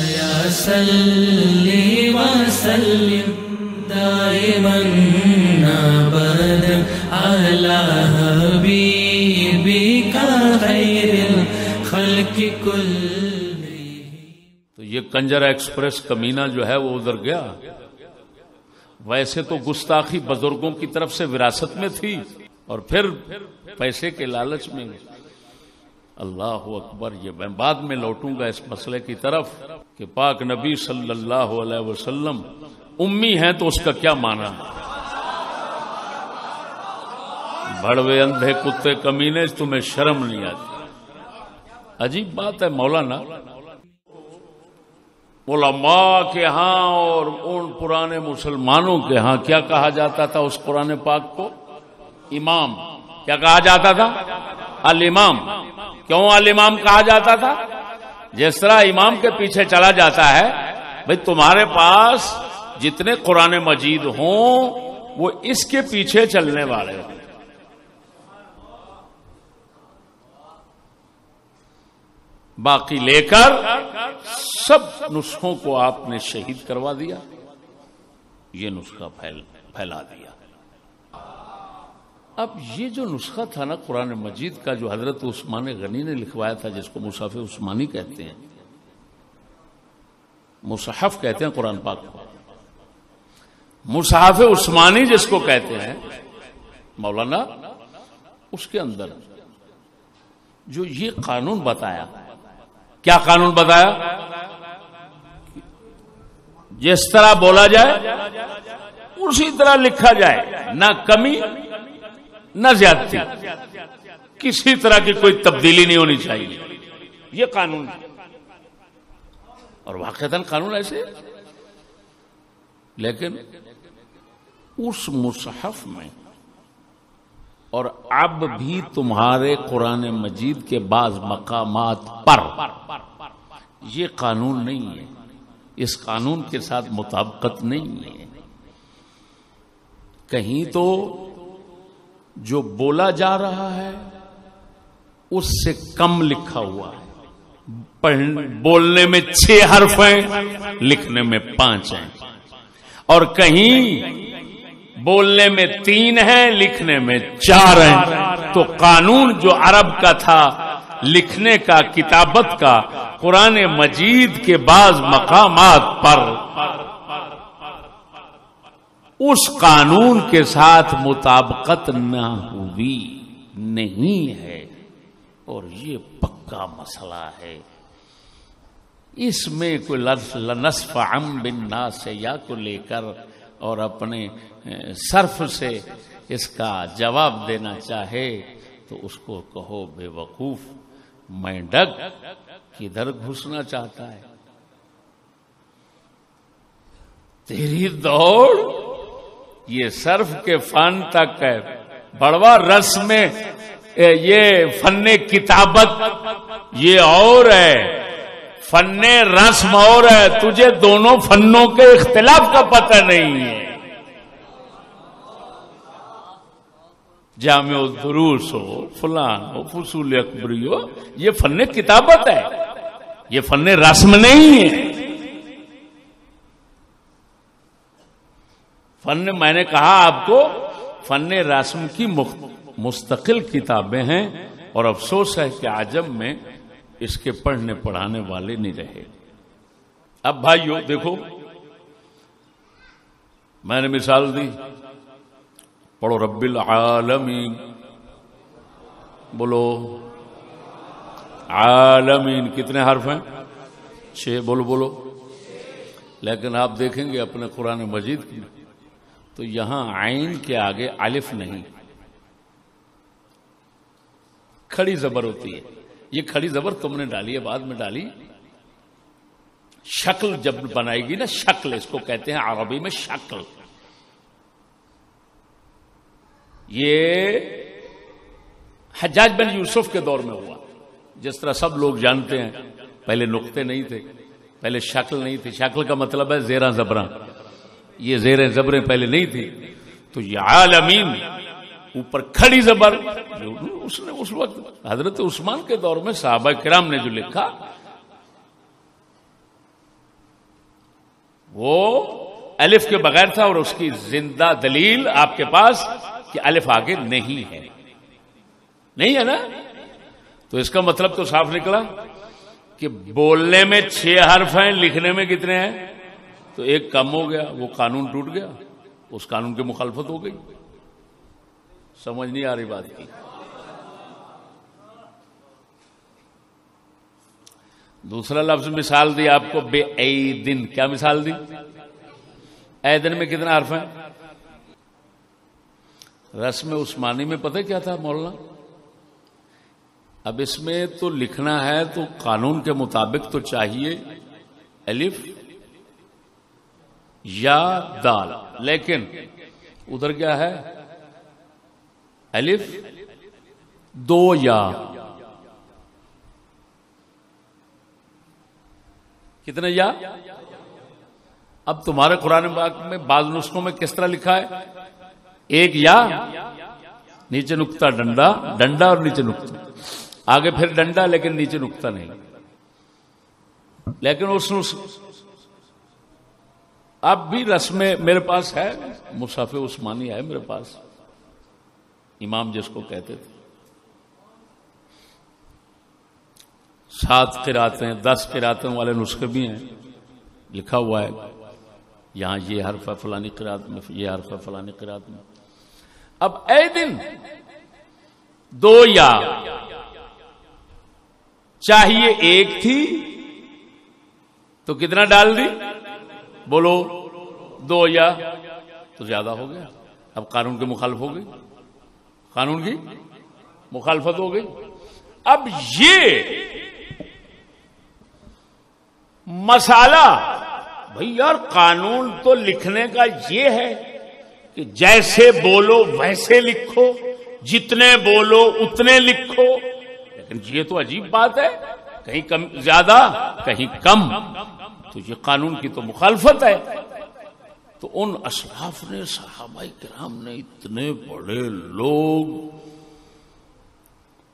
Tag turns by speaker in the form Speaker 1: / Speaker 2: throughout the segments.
Speaker 1: یا صلی وسلم دائما ابدا علی حبیبک خیر الخلق کلہم۔
Speaker 2: تو یہ کنجر ایکسپریس کمینہ جو ہے وہ ادھر گیا۔ ویسے تو گستاخی بزرگوں کی طرف سے وراثت میں تھی اور پھر پیسے کے لالچ میں۔ اللہ اکبر، یہ میں بعد میں لوٹوں گا اس مسئلے کی طرف کہ پاک نبی صلی اللہ علیہ وسلم امی ہیں تو اس کا کیا معنی ہے۔ بڑوے اندھے کتے کمینے، تمہیں شرم نہیں آتی؟ عجیب بات ہے مولانا، علماء کے ہاں اور ان پرانے مسلمانوں کے ہاں کیا کہا جاتا تھا اس قرآن پاک کو؟ امام۔ کیا کہا جاتا تھا؟ الامام۔ کیوں الامام کہا جاتا تھا؟ جس طرح امام کے پیچھے چلا جاتا ہے، بھئی تمہارے پاس جتنے قرآن مجید ہوں وہ اس کے پیچھے چلنے والے ہوں۔ باقی لے کر سب نسخوں کو آپ نے شہید کروا دیا، یہ نسخہ پھیلا دیا۔ اب یہ جو نسخہ تھا نا قرآن مجید کا، جو حضرت عثمان غنی نے لکھوایا تھا، جس کو مصحف عثمانی کہتے ہیں، مصحف کہتے ہیں قرآن پاک کو، مصحف عثمانی جس کو کہتے ہیں مولانا، اس کے اندر جو یہ قانون بتایا، کیا قانون بتایا؟ جس طرح بولا جائے اسی طرح لکھا جائے، نہ کمی نہ زیادتی، کسی طرح کی کوئی تبدیلی نہیں ہونی چاہیے، یہ قانون ہے۔ اور واقعتاً قانون ایسے، لیکن اس مصحف میں اور اب بھی تمہارے قرآن مجید کے بعض مقامات پر یہ قانون نہیں ہے، اس قانون کے ساتھ مطابقت نہیں ہے۔ کہیں تو جو بولا جا رہا ہے اس سے کم لکھا ہوا ہے، بولنے میں 6 حرف ہیں، لکھنے میں 5 ہیں، اور کہیں بولنے میں 3 ہیں، لکھنے میں 4 ہیں۔ تو قانون جو عرب کا تھا لکھنے کا، کتابت کا، قرآن مجید کے بعض مقامات پر اس قانون کے ساتھ مطابقت نہ ہوئی نہیں ہے، اور یہ پکا مسئلہ ہے۔ اس میں کوئی نصف عم بالناس سے یا کو لے کر اور اپنے صرف سے اس کا جواب دینا چاہے تو اس کو کہو بے وقوف، میں ڈگ کدھر گھسنا چاہتا ہے؟ تیری دوڑ یہ صرف کے فن تک ہے، بڑوا رسم میں یہ فن کتابت یہ اور ہے، فن رسم اور ہے، تجھے دونوں فنوں کے اختلاف کا پتہ نہیں ہے۔ جامع الدروس ہو، فلان ہو، فصول اکبری ہو، یہ فن کتابت ہے، یہ فن رسم نہیں ہے۔ فن میں نے کہا آپ کو فن رسم کی مستقل کتابیں ہیں، اور افسوس ہے کہ عجم میں اس کے پڑھنے پڑھانے والے نہیں رہے۔ اب بھائیو دیکھو، میں نے مثال دی، پڑھو رب العالمین، بولو عالمین، کتنے حرف ہیں؟ 6، بولو۔ لیکن آپ دیکھیں گے اپنے قرآن مجید کی تو یہاں عین کے آگے الف نہیں، کھڑی زبر ہوتی ہے۔ یہ کھڑی زبر تم نے ڈالی ہے، بعد میں ڈالی، شکل جب بنائے گی نا، شکل اس کو کہتے ہیں عربی میں شکل۔ یہ حجاج بن یوسف کے دور میں ہوا، جس طرح سب لوگ جانتے ہیں، پہلے نقطے نہیں تھے، پہلے شکل نہیں تھی۔ شکل کا مطلب ہے زیراں زبراں، یہ زیریں زبریں پہلے نہیں تھی، تو یہ عالمین اوپر کھڑی زبر، اس نے اس وقت حضرت عثمان کے دور میں صحابہ کرام نے جو لکھا وہ الف کے بغیر تھا، اور اس کی زندہ دلیل آپ کے پاس کہ الف آگے نہیں ہے، نہیں ہے نا؟ تو اس کا مطلب تو صاف نکلا کہ بولنے میں 6 حرف ہیں، لکھنے میں کتنے ہیں؟ تو ایک کم ہو گیا، وہ قانون ٹوٹ گیا، اس قانون کی مخالفت ہو گئی. سمجھ نہیں آ رہی بات کی؟ دوسرا لفظ مثال دی آپ کو، بے ایدن. کیا مثال دی؟ ایدن میں کتنے حرف ہیں؟ رسم عثمانی میں پتہ کیا تھا مولانا؟ اب اس میں تو لکھنا ہے تو قانون کے مطابق تو چاہیے الف یا دال، لیکن ادھر کیا ہے؟ الف 2 یا. کتنے یا؟ اب تمہارے قرآن پاک میں بعض نسخوں میں کس طرح لکھا ہے؟ 1 یا، نیچے نقطہ ڈنڈا، ڈنڈا اور نیچے نقطہ، آگے پھر ڈنڈا لیکن نیچے نقطہ نہیں. لیکن اس اب بھی رسم میرے پاس ہے، مصحف عثمانی ہے میرے پاس، امام جس کو کہتے تھے. 7 قراتیں 10 قراتوں والے نسخے بھی ہیں، لکھا ہوا ہے یہاں یہ حرف ہے فلانی قرات میں، یہ حرف ہے فلانی قرات میں. اب اے دن 2 یا چاہیے 1 تھی تو کتنا ڈال دی؟ بولو 2 یا، تو زیادہ ہو گیا. اب قانون کی مخالف ہو گئی، قانون کی مخالفت ہو گئی. اب یہ مسئلہ بھئی یار، قانون تو لکھنے کا یہ ہے کہ جیسے بولو ویسے لکھو، جتنے بولو اتنے لکھو، لیکن یہ تو عجیب بات ہے، کہیں کم زیادہ کہیں کم، تو یہ قانون کی تو مخالفت ہے. تو ان اسلاف نے، صحابہ کرام نے، اتنے بڑے لوگ،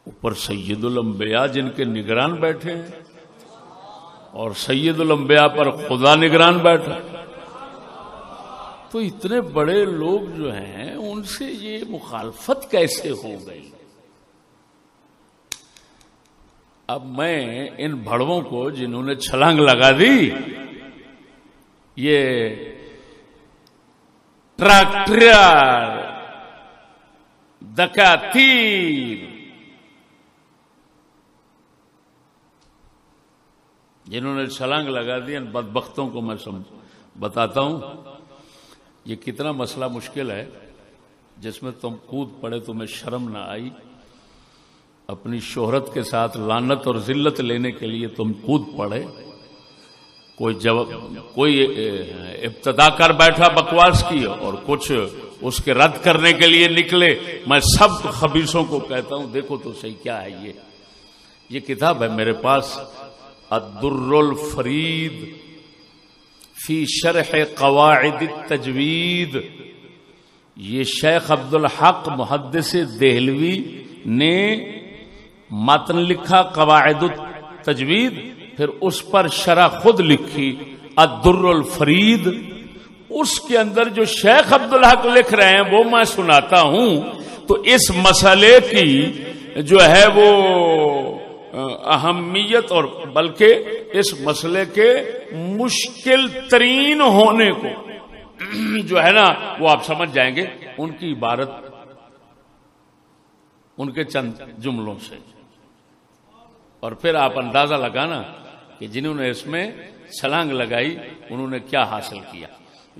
Speaker 2: اوپر سید الانبیاء جن کے نگران بیٹھے ہیں، اور سید الانبیاء پر خدا نگران بیٹھا، تو اتنے بڑے لوگ جو ہیں ان سے یہ مخالفت کیسے ہو گئی؟ اب میں ان بھڑووں کو جنہوں نے چھلانگ لگا دی، یہ ٹریکٹر دکاتیر، جنہوں نے چھلانگ لگا دی، ان بدبختوں کو میں بتاتا ہوں یہ کتنا مسئلہ مشکل ہے، جس میں تم کود پڑے، تمہیں شرم نہ آئی. اپنی شہرت کے ساتھ لعنت اور ذلت لینے کے لیے تم کود پڑے. کوئی ابتدا کر بیٹھا بکواس کی اور کچھ اس کے رد کرنے کے لیے نکلے. میں سب خبیثوں کو کہتا ہوں دیکھو تو صحیح کیا ہے. یہ کتاب ہے میرے پاس، الدر الفرید فی شرح قواعد التجوید. یہ شیخ عبدالحق محدث دہلوی نے متن لکھا قواعد التجوید، پھر اس پر شرح خود لکھی الدر الفرید. اس کے اندر جو شیخ عبدالحق لکھ رہے ہیں وہ میں سناتا ہوں. تو اس مسئلے کی جو ہے وہ اہمیت، اور بلکہ اس مسئلے کے مشکل ترین ہونے کو جو ہے نا وہ آپ سمجھ جائیں گے ان کی عبارت، ان کے چند جملوں سے. اور پھر آپ اندازہ لگانا کہ جنہوں نے اس میں چھلانگ لگائی انہوں نے کیا حاصل کیا.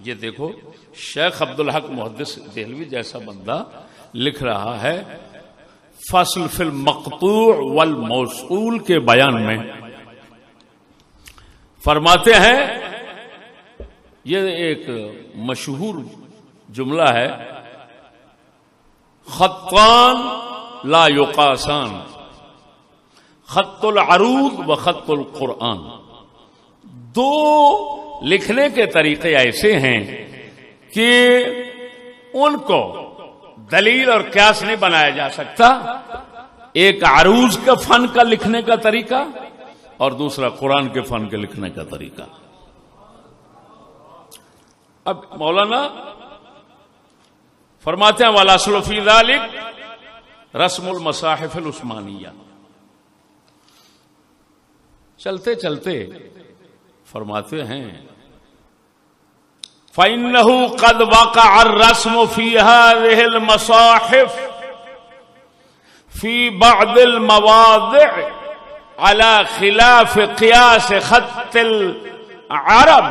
Speaker 2: یہ دیکھو، شیخ عبدالحق محدث دہلوی جیسا بندہ لکھ رہا ہے فصل فی المقطوع والموصول کے بیان میں. فرماتے ہیں، یہ ایک مشہور جملہ ہے، خطان لا یقاسان، خط العروض و خط القرآن. 2 لکھنے کے طریقے ایسے ہیں کہ ان کو دلیل اور قیاس نہیں بنایا جا سکتا. ایک عروض کا فن کا لکھنے کا طریقہ اور دوسرا قرآن کے فن کے لکھنے کا طریقہ. اب مولانا فرماتے ہیں والاصل فی ذلک رسم المصاحف العثمانیہ. چلتے چلتے فرماتے ہیں فَإِنَّهُ قَدْ وَقَعَ الرَّسْمُ فِي هَذِهِ الْمَصَاحِفِ فِي بَعْضِ الْمَوَاضِعِ عَلَى خِلَافِ قِيَاسِ خَطِّ الْعَرَبِ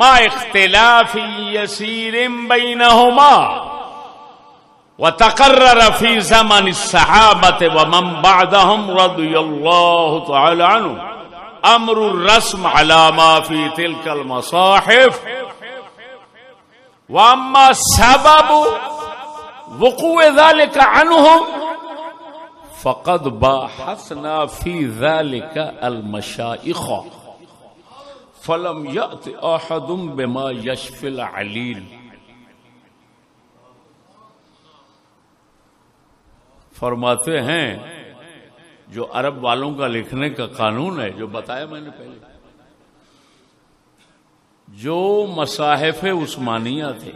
Speaker 2: مَعَ اخْتِلَافٍ يَسِيرٍ بَيْنَهُمَا وَتَقَرَّرَ فِي زَمَنِ الصَّحَابَةِ وَمَنْ بَعْدَهُمْ رَضِيَ اللَّهُ تَعَالَى عَنْهُمْ أَمْرُ الرَّسْمِ عَلَى مَا فِي تِلْكَ الْمَصَاحِفِ وَأَمَّا سَبَبُ وُقُوعِ ذَلِكَ عَنْهُمْ فَقَدْ بَاحَثْنَا فِي ذَلِكَ الْمَشَائِخَ فَلَمْ يَأْتِ أَحَدٌ بِمَا يَشْفِي الْعَلِيلِ. فرماتے ہیں جو عرب والوں کا لکھنے کا قانون ہے، جو بتایا میں نے پہلے، جو مصاحف عثمانیہ تھے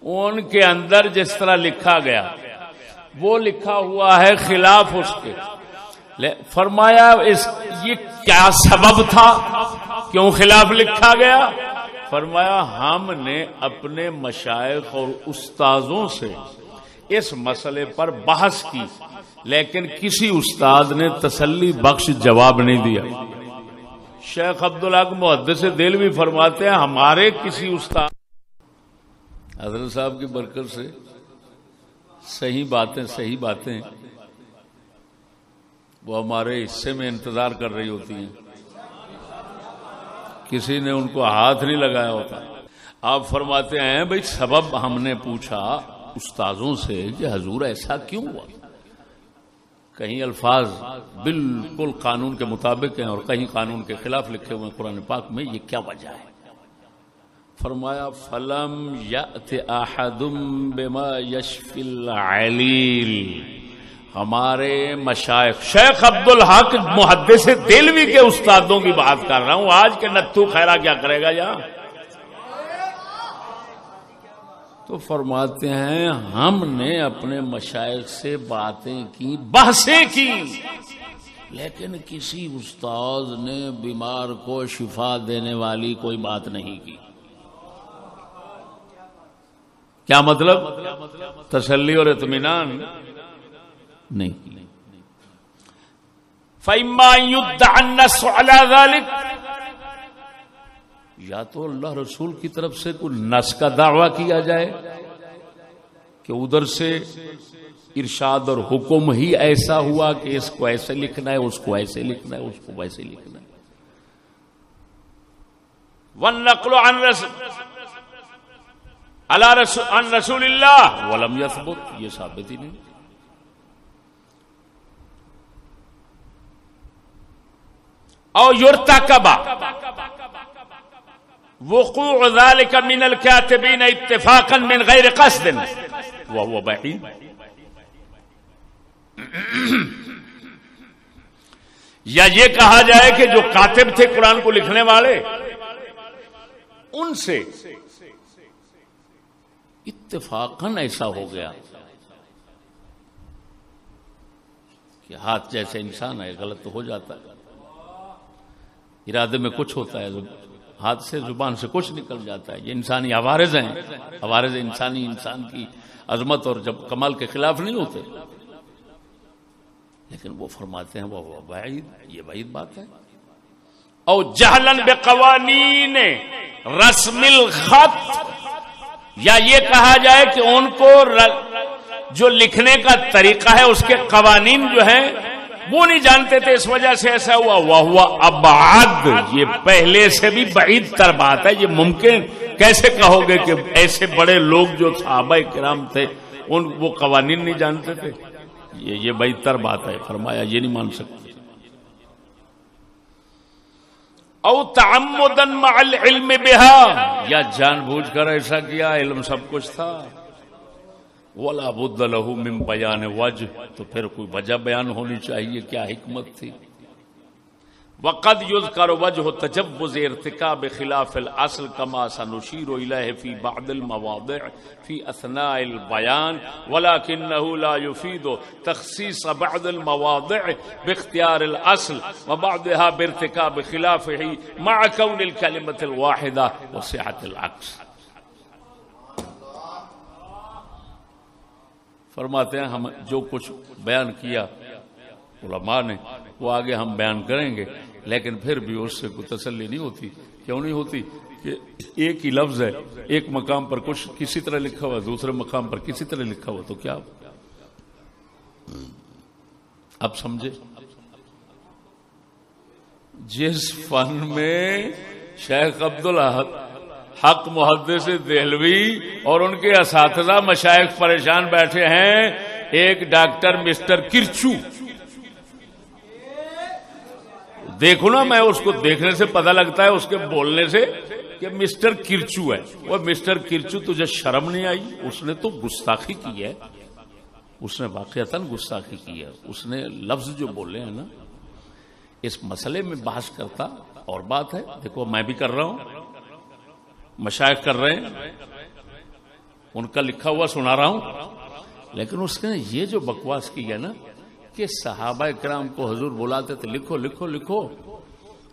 Speaker 2: ان کے اندر جس طرح لکھا گیا وہ لکھا ہوا ہے خلاف اس کے. فرمایا یہ کیا سبب تھا، کیوں خلاف لکھا گیا؟ فرمایا ہم نے اپنے مشائخ اور استاذوں سے اس مسئلے پر بحث کی، لیکن کسی استاد نے تسلی بخش جواب نہیں دیا. شیخ عبدالحق محدث دہلوی فرماتے ہیں ہمارے کسی استاد حضرت صاحب کی برکت سے صحیح باتیں وہ ہمارے حصے میں انتظار کر رہی ہوتی ہیں، کسی نے ان کو ہاتھ نہیں لگایا ہوتا. آپ فرماتے ہیں بھئی سبب ہم نے پوچھا استاذوں سے کہ حضور ایسا کیوں ہوا؟ کہیں الفاظ بالکل قانون کے مطابق ہیں اور کہیں قانون کے خلاف لکھے ہوئے قرآن پاک میں، یہ کیا وجہ ہے؟ فرمایا فَلَمْ يَأْتِ أَحَدٌ بِمَا يَشْفِي الْعَلِيلِ. ہمارے مشائخ شیخ عبدالحق محدث دہلوی کے استادوں کی بات کر رہا ہوں، آج کے نتھو خیرہ کیا کرے گا یہاں؟ تو فرماتے ہیں ہم نے اپنے مشائخ سے باتیں کی، بحثیں کی، لیکن کسی استاد نے بیمار کو شفا دینے والی کوئی بات نہیں کی. کیا مطلب؟ تسلی اور اطمینان نہیں. فَإِمَّا يُدَّعَ النَّصُ عَلَى ذَلِكَ، یا تو اللہ رسول کی طرف سے کوئی نص کا دعویٰ کیا جائے کہ ادھر سے ارشاد اور حکم ہی ایسا ہوا کہ اس کو ایسے لکھنا ہے، اس کو ایسے لکھنا ہے، اس کو ویسے لکھنا ہے. وَالنَّقْلُ عَنْ رسول اللہ وَلَمْ يَثْبُتْ، یہ ثابت ہی نہیں. او یرتکب وقوع ذلك من الكاتبين اتفاقا من غیر قصد وهو بعید. یا یہ کہا جائے کہ جو کاتب تھے قرآن کو لکھنے والے ان سے اتفاقاً ایسا ہو گیا کہ ہاتھ جیسے انسان ہے، غلط تو ہو جاتا ہے، ارادے میں کچھ ہوتا ہے، ہاتھ سے زبان سے کچھ نکل جاتا ہے. یہ انسانی عوارض ہیں، عوارض انسانی انسان کی عظمت اور جب کمال کے خلاف نہیں ہوتے. لیکن وہ فرماتے ہیں وہ بعید، یہ بعید بات ہے. او جہلاً بقوانین رسم الخط، یا یہ کہا جائے کہ ان کو جو لکھنے کا طریقہ ہے اس کے قوانین جو ہیں وہ نہیں جانتے تھے، اس وجہ سے ایسا ہوا. وہو ابعد، یہ پہلے سے بھی بعید تر بات ہے. یہ ممکن کیسے کہو گے کہ ایسے بڑے لوگ جو صحابہ کرام تھے وہ قوانین نہیں جانتے تھے؟ یہ بعید تر بات ہے. فرمایا یہ نہیں مان سکتے. او تعمدا مع العلم بها، یا جان بوجھ کر ایسا کیا، علم سب کچھ تھا. وَلَا بُدَّ لَهُ مِن بَيَانِ وَجْهِ، تو پھر کوئی وجہ بیان ہونی چاہیے، کیا حکمت تھی. وقد يذكر وجه تجوز ارتكاب خلاف الاصل كما سنشير اليه في بعض المواضع في اثناء البيان ولكنه لا يفيد تخصيص بعض المواضع باختيار الاصل وبعضها بارتكاب خلافه مع كون الكلمه الواحده وصحه العكس. فرماتے ہیں ہم جو کچھ بیان کیا علماء نے وہ آگے ہم بیان کریں گے، لیکن پھر بھی اس سے کوئی تسلی نہیں ہوتی. کیوں نہیں ہوتی؟ کہ ایک ہی لفظ ہے، ایک مقام پر کچھ کسی طرح لکھا ہوا، دوسرے مقام پر کسی طرح لکھا ہوا، تو کیا اب سمجھے؟ جس فن میں شیخ عبدالحق محدث دہلوی اور ان کے اساتذہ مشائخ پریشان بیٹھے ہیں، ایک ڈاکٹر مسٹر کرچو، دیکھو نا، میں اس کو دیکھنے سے پتہ لگتا ہے اس کے بولنے سے کہ مسٹر کرچو ہے. وہ مسٹر کرچو تجھے شرم نہیں آئی؟ اس نے تو گستاخی کی ہے، اس نے واقعتاً گستاخی کی ہے. اس نے لفظ جو بولے ہیں نا، اس مسئلے میں بحث کرتا اور بات ہے. دیکھو میں بھی کر رہا ہوں، مشائخ کر رہے ہیں، ان کا لکھا ہوا سنا رہا ہوں، لیکن اس نے یہ جو بکواس کی ہے نا کہ صحابہ کرام کو حضور بلاتے تھے لکھو لکھو لکھو،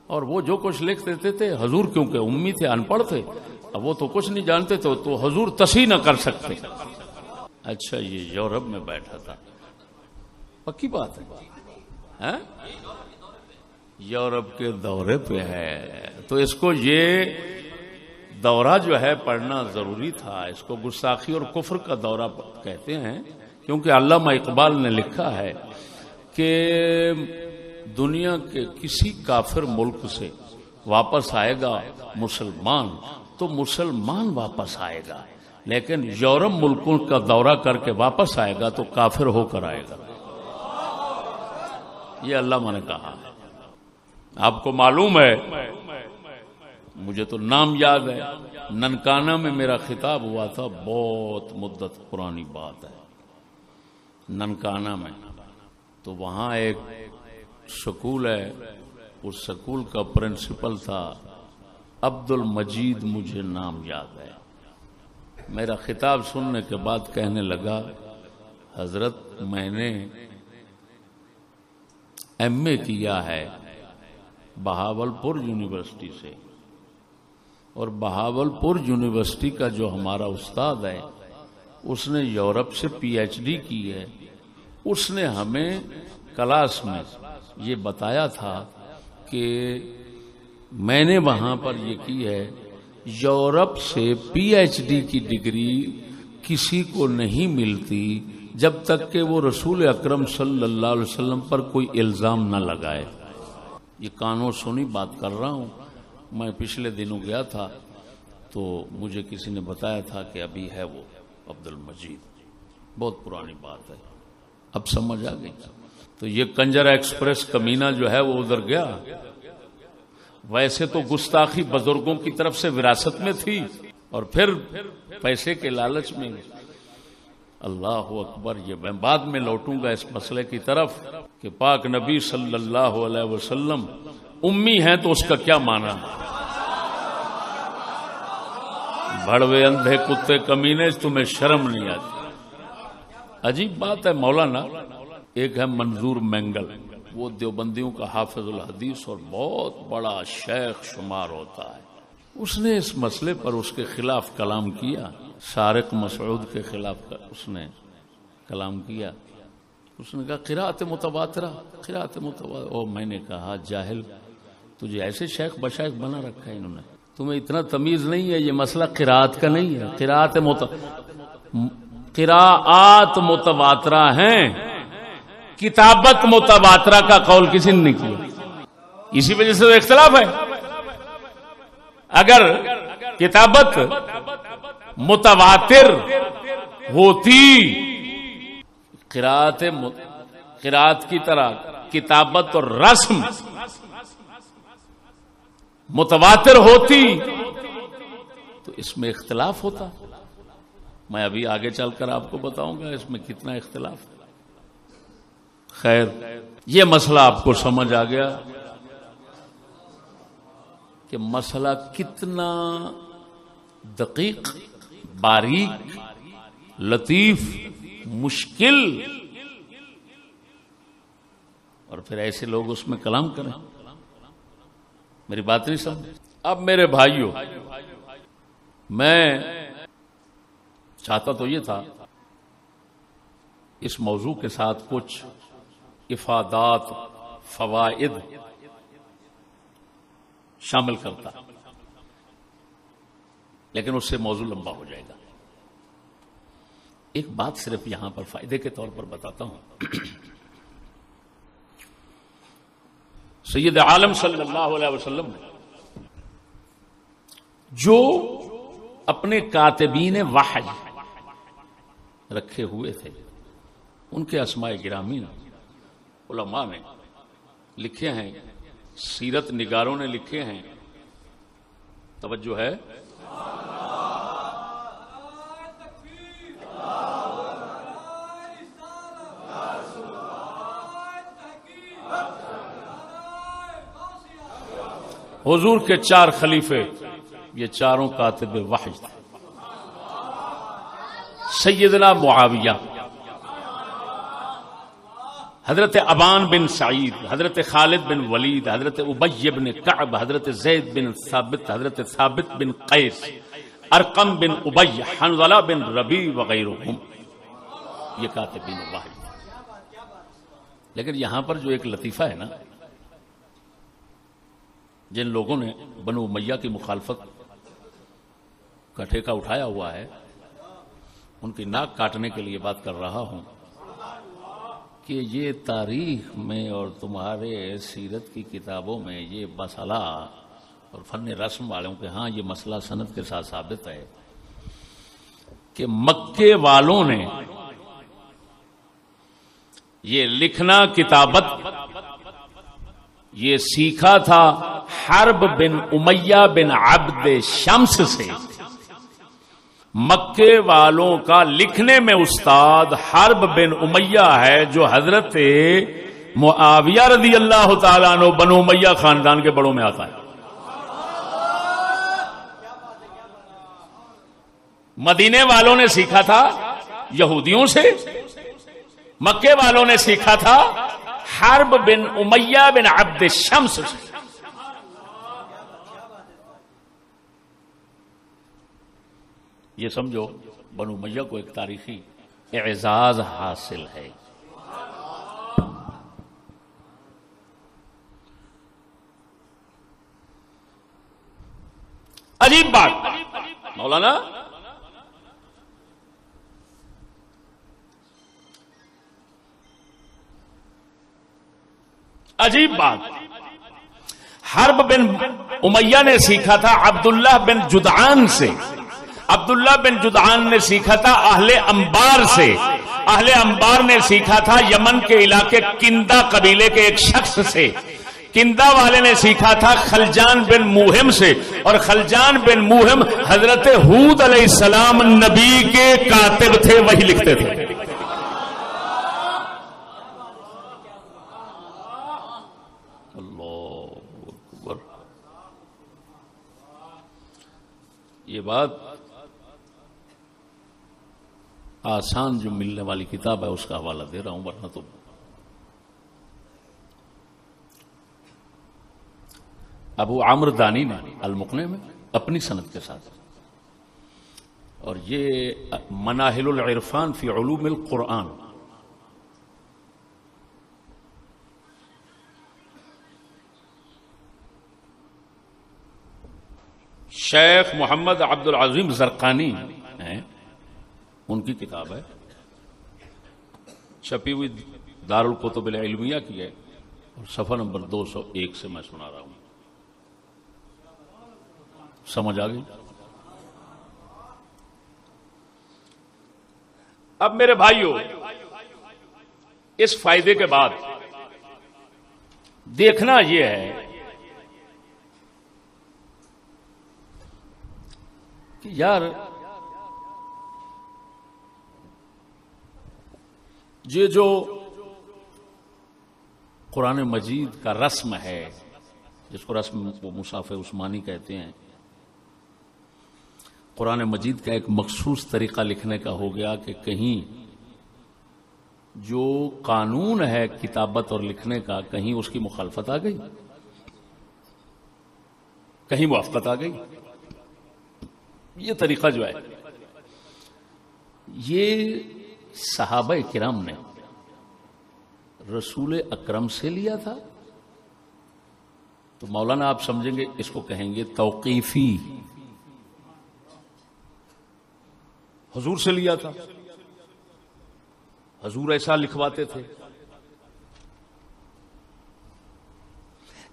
Speaker 2: اور وہ جو کچھ لکھ دیتے تھے، حضور کیونکہ امی تھے، ان پڑھ تھے، اب وہ تو کچھ نہیں جانتے تھے، تو حضور تصحیح نہ کر سکتے. اچھا یہ یورپ میں بیٹھا تھا، پکی بات ہے، یورپ کے دورے پہ ہے، تو اس کو یہ دورہ جو ہے پڑھنا ضروری تھا. اس کو گستاخی اور کفر کا دورہ کہتے ہیں، کیونکہ علامہ اقبال نے لکھا ہے کہ دنیا کے کسی کافر ملک سے واپس آئے گا مسلمان تو مسلمان واپس آئے گا، لیکن یورپ ملکوں کا دورہ کر کے واپس آئے گا تو کافر ہو کر آئے گا. یہ علامہ نے کہا ہے. آپ کو معلوم ہے، مجھے تو نام یاد ہے، ننکانہ میں میرا خطاب ہوا تھا، بہت مدت پرانی بات ہے، ننکانہ میں. تو وہاں ایک سکول ہے، اس سکول کا پرنسپل تھا عبد المجید، مجھے نام یاد ہے. میرا خطاب سننے کے بعد کہنے لگا، حضرت میں نے ایم اے کیا ہے بہاولپور یونیورسٹی سے، اور بہاولپور یونیورسٹی کا جو ہمارا استاد ہے اس نے یورپ سے پی ایچ ڈی کی ہے. اس نے ہمیں کلاس میں یہ بتایا تھا کہ میں نے وہاں پر یہ کی ہے، یورپ سے پی ایچ ڈی کی ڈگری کسی کو نہیں ملتی جب تک کہ وہ رسول اکرم صلی اللہ علیہ وسلم پر کوئی الزام نہ لگائے. یہ کانوں سنی بات کر رہا ہوں. میں پچھلے دنوں گیا تھا تو مجھے کسی نے بتایا تھا کہ ابھی ہے وہ عبد المجید، بہت پرانی بات ہے، اب سمجھ آ گئی. تو یہ کنجر ایکسپریس کمینہ جو ہے وہ ادھر گیا. ویسے تو گستاخی بزرگوں کی طرف سے وراثت میں تھی، اور پھر پیسے کے لالچ میں. اللہ اکبر. یہ میں بعد میں لوٹوں گا اس مسئلے کی طرف کہ پاک نبی صلی اللہ علیہ وسلم امی ہیں تو اس کا کیا معنی ہے. بڑوے اندھے کتے کمینے، تمہیں شرم نہیں آتی. عجیب بات ہے. مولانا ایک ہے منظور مینگل، وہ دیوبندیوں کا حافظ الحدیث اور بہت بڑا شیخ شمار ہوتا ہے. اس نے اس مسئلے پر اس کے خلاف کلام کیا، سارق مسعود کے خلاف اس نے کلام کیا. اس نے کہا قرات متواترہ، قرات متواترہ. او میں نے کہا جاہل، تجھے ایسے شیخ بشائخ بنا رکھا ہے انہوں نے، تمہیں اتنا تمیز نہیں ہے. یہ مسئلہ قرات کا نہیں ہے، قراءات متواترہ ہیں، کتابت متواترہ کا قول کسی نے نہیں کیا. اسی وجہ سے تو اختلاف ہے. اگر کتابت متواتر ہوتی، قراءت کی طرح کتابت اور رسم متواتر ہوتی تو اس میں اختلاف ہوتا. میں ابھی آگے چل کر آپ کو بتاؤں گا اس میں کتنا اختلاف ہے. خیر، یہ مسئلہ آپ کو سمجھ آ گیا. کہ مسئلہ کتنا دقیق، باریک، لطیف، مشکل، اور پھر ایسے لوگ اس میں کلام کریں. میری بات نہیں سمجھ. اب میرے بھائیوں، میں چاہتا تو یہ تھا اس موضوع کے ساتھ کچھ افادات، فوائد شامل کرتا، لیکن اس سے موضوع لمبا ہو جائے گا. ایک بات صرف یہاں پر فائدے کے طور پر بتاتا ہوں. سید عالم صلی اللہ علیہ وسلم نے جو اپنے کاتبین وحی رکھے ہوئے تھے، ان کے اسماء گرامی علماء نے لکھے ہیں، سیرت نگاروں نے لکھے ہیں. توجہ ہے؟ حضور کے 4 خلیفے، یہ چاروں کاتب وحی تھے. سیدنا معاویہ، حضرت ابان بن سعید، حضرت خالد بن ولید، حضرت ابی بن کعب، حضرت زید بن ثابت، حضرت ثابت بن قیس، ارقم بن ابی، حنظلہ بن ربیع وغیرہم، یہ کاتبین وحی. لیکن یہاں پر جو ایک لطیفہ ہے نا، جن لوگوں نے بنو امیہ کی مخالفت کا ٹھیکہ اٹھایا ہوا ہے، ان کی ناک کاٹنے کے لیے بات کر رہا ہوں کہ یہ تاریخ میں اور تمہارے سیرت کی کتابوں میں یہ مسئلہ، اور فن رسم والوں کے ہاں یہ مسئلہ سند کے ساتھ ثابت ہے کہ مکے والوں نے یہ لکھنا، کتابت یہ سیکھا تھا حرب بن امیہ بن عبد شمس سے. مکے والوں کا لکھنے میں استاد حرب بن امیہ ہے، جو حضرت معاویہ رضی اللہ تعالیٰ عنہ بنو امیہ خاندان کے بڑوں میں آتا ہے. مدینے والوں نے سیکھا تھا یہودیوں سے، مکے والوں نے سیکھا تھا حرب بن امیہ بن عبد شمس سے. یہ سمجھو بنو امیہ کو ایک تاریخی اعزاز حاصل ہے. عجیب بات مولانا، عجیب بات، حرب بن امیہ نے سیکھا تھا عبداللہ بن جدعان سے، عبداللہ بن جدعان نے سیکھا تھا اہل انبار سے، اہل انبار نے سیکھا تھا یمن کے علاقے کندہ قبیلے کے ایک شخص سے، کندہ والے نے سیکھا تھا خلجان بن موہم سے، اور خلجان بن موہم حضرت ہود علیہ السلام نبی کے کاتب تھے، وہی لکھتے تھے. یہ بات آسان جو ملنے والی کتاب ہے اس کا حوالہ دے رہا ہوں، ورنہ تو ابو عامر دانی نے المقنع میں اپنی سند کے ساتھ، اور یہ مناہل العرفان فی علوم القرآن، شیخ محمد عبد العظیم زرقانی ہیں، ان کی کتاب ہے، چھپی ہوئی دار الکتب العلمیہ کی ہے، اور صفحہ نمبر 201 سے میں سنا رہا ہوں. سمجھ آ گئی؟ اب میرے بھائیوں، اس فائدے کے بعد دیکھنا یہ ہے کہ یار یہ جو قرآن مجید کا رسم ہے جس کو رسم و مصحف عثمانی کہتے ہیں، قرآن مجید کا ایک مخصوص طریقہ لکھنے کا ہو گیا کہ کہیں جو قانون ہے کتابت اور لکھنے کا، کہیں اس کی مخالفت آ گئی، کہیں موافقت آ گئی. یہ طریقہ جو ہے یہ صحابہ کرام نے رسول اکرم سے لیا تھا، تو مولانا آپ سمجھیں گے اس کو کہیں گے توقیفی. حضور سے لیا تھا، حضور ایسا لکھواتے تھے،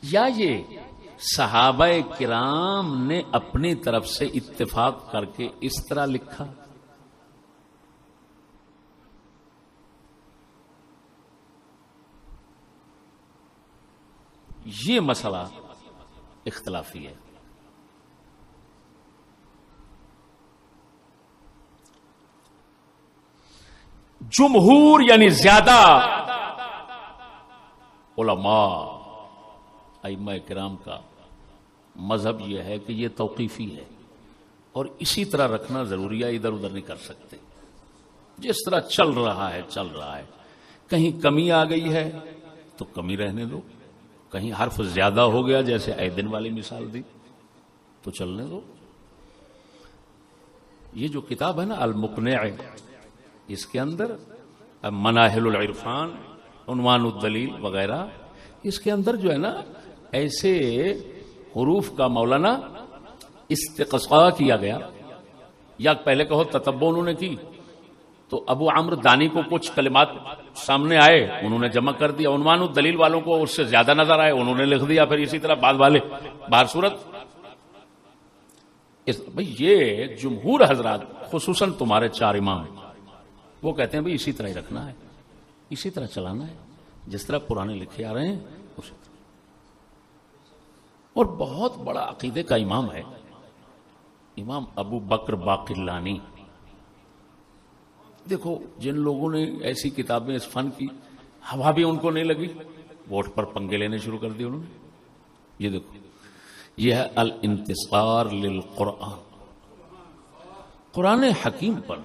Speaker 2: یا یہ صحابہ کرام نے اپنی طرف سے اتفاق کر کے اس طرح لکھا. یہ مسئلہ اختلافی ہے. جمہور یعنی زیادہ علماء ائمہ کرام کا مذہب یہ ہے کہ یہ توقیفی ہے اور اسی طرح رکھنا ضروری ہے، ادھر ادھر نہیں کر سکتے. جس طرح چل رہا ہے چل رہا ہے. کہیں کمی آ گئی ہے تو کمی رہنے دو، کہیں حرف زیادہ ہو گیا جیسے اے دن والی مثال دی تو چلنے دو. یہ جو کتاب ہے نا المقنع، اس کے اندر مناہل العرفان، عنوان الدلیل وغیرہ، اس کے اندر جو ہے نا ایسے حروف کا مولانا استقصاء کیا گیا، یا پہلے کہو تتبع انہوں نے کی. تو ابو عمرو دانی کو کچھ کلمات سامنے آئے، انہوں نے جمع کر دیا. عنوان الدلیل والوں کو اس سے زیادہ نظر آئے، انہوں نے لکھ دیا. پھر اسی طرح بعد والے باہر صورت. بھئی یہ جمہور حضرات خصوصاً تمہارے 4 امام وہ کہتے ہیں بھئی اسی طرح ہی رکھنا ہے، اسی طرح چلانا ہے، جس طرح پرانے لکھے آ رہے ہیں اسی طرح. اور بہت بڑا عقیدے کا امام ہے امام ابو بکر باقلانی. دیکھو جن لوگوں نے ایسی کتابیں اس فن کی ہوا بھی ان کو نہیں لگی، ووٹ پر پنگے لینے شروع کر دیے انہوں نے. یہ دیکھو، یہ ہے الانتصار للقرآن. قرآن حکیم پر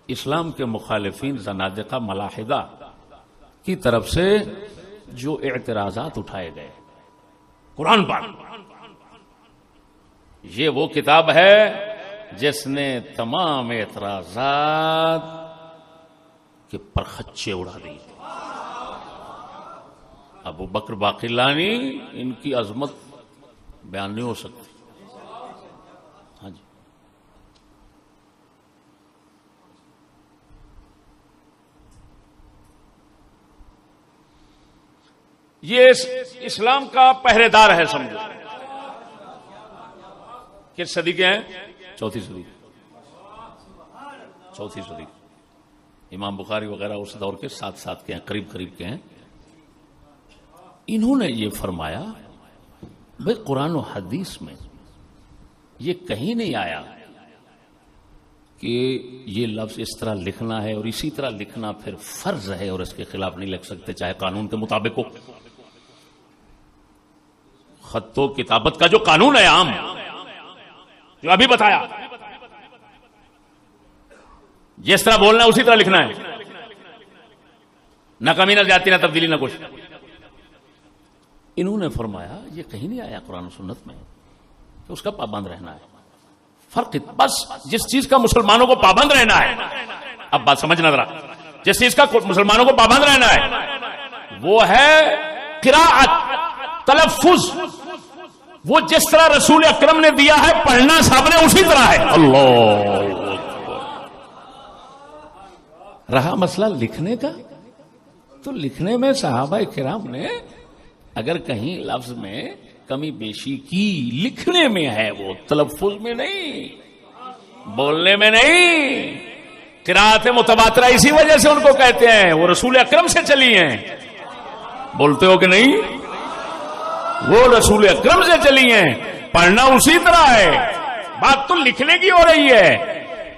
Speaker 2: اسلام کے مخالفین زنادقہ ملاحدہ کی طرف سے جو اعتراضات اٹھائے گئے قرآن پر، یہ وہ کتاب ہے جس نے تمام اعتراضات کے پرخچے اڑا دی. ابو بکر باقلانی، ان کی عظمت بیان نہیں ہو سکتی. ہاں جی، یہ اسلام کا پہرے دار ہے سمجھو. کس صدی کے ہیں؟ چوتھی صدی. امام بخاری وغیرہ اس دور کے ساتھ کے ہیں، قریب کے ہیں. انہوں نے یہ فرمایا بھئی قرآن و حدیث میں یہ کہیں نہیں آیا کہ یہ لفظ اس طرح لکھنا ہے اور اسی طرح لکھنا پھر فرض ہے اور اس کے خلاف نہیں لکھ سکتے چاہے قانون کے مطابق ہو. خط و کتابت کا جو قانون ہے عام جو ابھی بتایا، جس طرح بولنا ہے اسی طرح لکھنا ہے، نہ کمی نہ زیادتی نہ تبدیلی نہ کچھ. انہوں نے فرمایا یہ کہیں نہیں آیا قرآن و سنت میں کہ اس کا پابند رہنا ہے. فرق بس جس چیز کا مسلمانوں کو پابند رہنا ہے، اب بات سمجھنا ذرا، جس چیز کا مسلمانوں کو پابند رہنا ہے وہ ہے قراءت، تلفظ. وہ جس طرح رسول اکرم نے دیا ہے پڑھنا سب نے اسی طرح ہے. اللہ رہا مسئلہ لکھنے کا، تو لکھنے میں صحابہ کرام نے اگر کہیں لفظ میں کمی بیشی کی، لکھنے میں ہے، وہ تلفظ میں نہیں، بولنے میں نہیں. قراءت متواترہ اسی وجہ سے ان کو کہتے ہیں، وہ رسول اکرم سے چلی ہیں. بولتے ہو کہ نہیں؟ وہ رسول اکرم سے چلی ہیں، پڑھنا اسی طرح ہے. بات تو لکھنے کی ہو رہی ہے،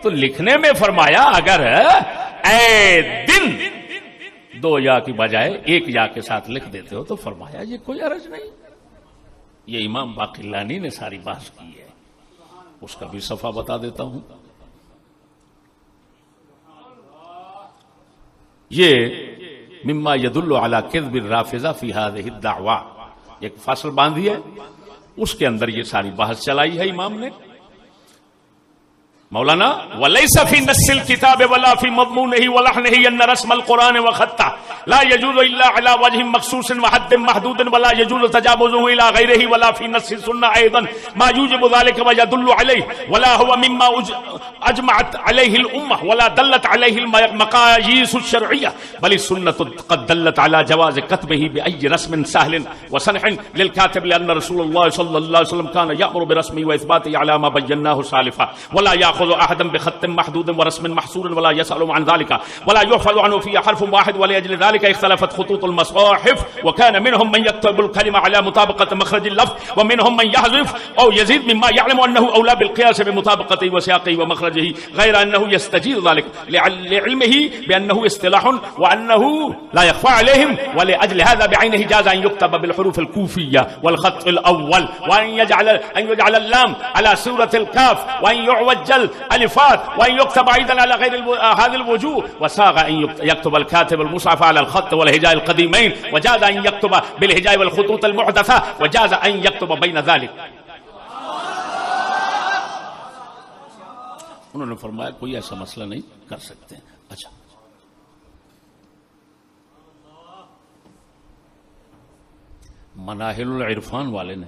Speaker 2: تو لکھنے میں فرمایا اگر اے دن 2 یا کی بجائے 1 یا کے ساتھ لکھ دیتے ہو تو فرمایا یہ کوئی حرج نہیں. یہ امام باقلانی نے ساری بحث کی ہے، اس کا بھی صفحہ بتا دیتا ہوں. یہ مما يدل على كذب الرافضہ فی هذه الدعوى، ایک فصل باندھی ہے، اس کے اندر یہ ساری بحث چلائی ہے امام نے. مولانا وَلَيْسَ فِي نَصِّ الْكِتَابِ وَلَا فِي مَضْمُونِهِ وَلَحْنِهِ أَنَّ رَسْمَ الْقُرْآنِ وَخَطَّهُ لَا يَجُوزُ إِلَّا عَلَى وَجْهٍ مَخْصُوصٍ وَحَدٍّ مَحْدُودٍ وَلَا يَجُوزُ تَجَاوُزُهُ إِلَى غَيْرِهِ وَلَا فِي نَصِّ السُّنَّةِ أَيْضًا مَا يُوجِبُ ذَلِكَ وَيَدُلُّ عَلَيْهِ وَلَا هُوَ مِمَّا أَجْمَعَتْ عَلَيْهِ الْأُمَّةُ وَلَا دَلَّتْ عَلَيْهِ الْمَقَايِيسُ الشَّرْعِيَّةُ بَلِ السُّنَّةُ قَدْ دَلَّتْ عَلَى جَوَازِ كَتْبِهِ بِأَيِّ رَسْمٍ سَهْلٍ وَسَنْحٍ لِلْكَاتِبِ لِأَنَّ رسول الله صلى الله عليه وسلم كان يأمر برسمه وإثباته على ما بيناه سالفا ولا يأخذ أحدا بخط محدود ورسم محصور ولا يسأل عن ذلك ولا يحفظ عنه فيه حرف واحد ولأجل ذلك اختلفت خطوط المصاحف وكان منهم من يكتب الكلمة على مطابقة مخرج اللفظ ومنهم من يحذف أو يزيد مما يعلم أنه أولى بالقياس بمطابقته وسياقه ومخرجه غير أنه يستجيز ذلك لعلمه بأنه اصطلاح وأنه لا يخفى عليهم ولأجل هذا بعينه جاز أن يكتب بالحروف الكوفية والخط الأول وأن يجعل اللام على سورة الكاف وأن يعوج الألفات وأن يكتب أيضا على غير هذه الوجوه وساغ أن يكتب الكاتب المصحف على الخط والهجاء القديمين وجاز أن يكتب بالهجاء والخطوط المحدثة وجاز أن يكتب بين ذلك. انہوں نے فرمایا کوئی ایسا مسئلہ نہیں کر سکتے. اچھا مناہل العرفان والے نے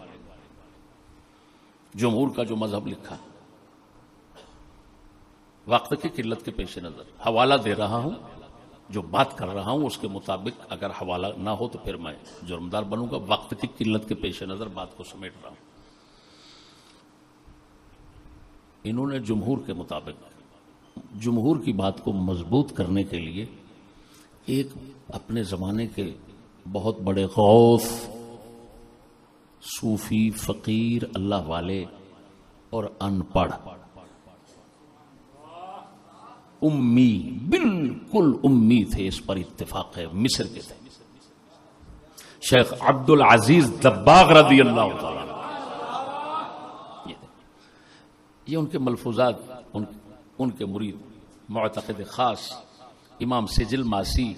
Speaker 2: جمہور کا جو مذہب لکھا وقت کی قلت کے پیش نظر حوالہ دے رہا ہوں، جو بات کر رہا ہوں اس کے مطابق اگر حوالہ نہ ہو تو پھر میں جرمدار بنوں گا. وقت کی قلت کے پیش نظر بات کو سمیٹ رہا ہوں. انہوں نے جمہور کے مطابق جمہور کی بات کو مضبوط کرنے کے لیے ایک اپنے زمانے کے بہت بڑے غوث صوفی فقیر اللہ والے اور ان پڑھ امی بالکل امی تھے، اس پر اتفاق ہے، مصر کے تھے، شیخ عبد العزیز دباغ رضی اللہ تعالیٰ. یہ ان کے ملفوظات ان کے مرید معتقد خاص امام سجل ماسی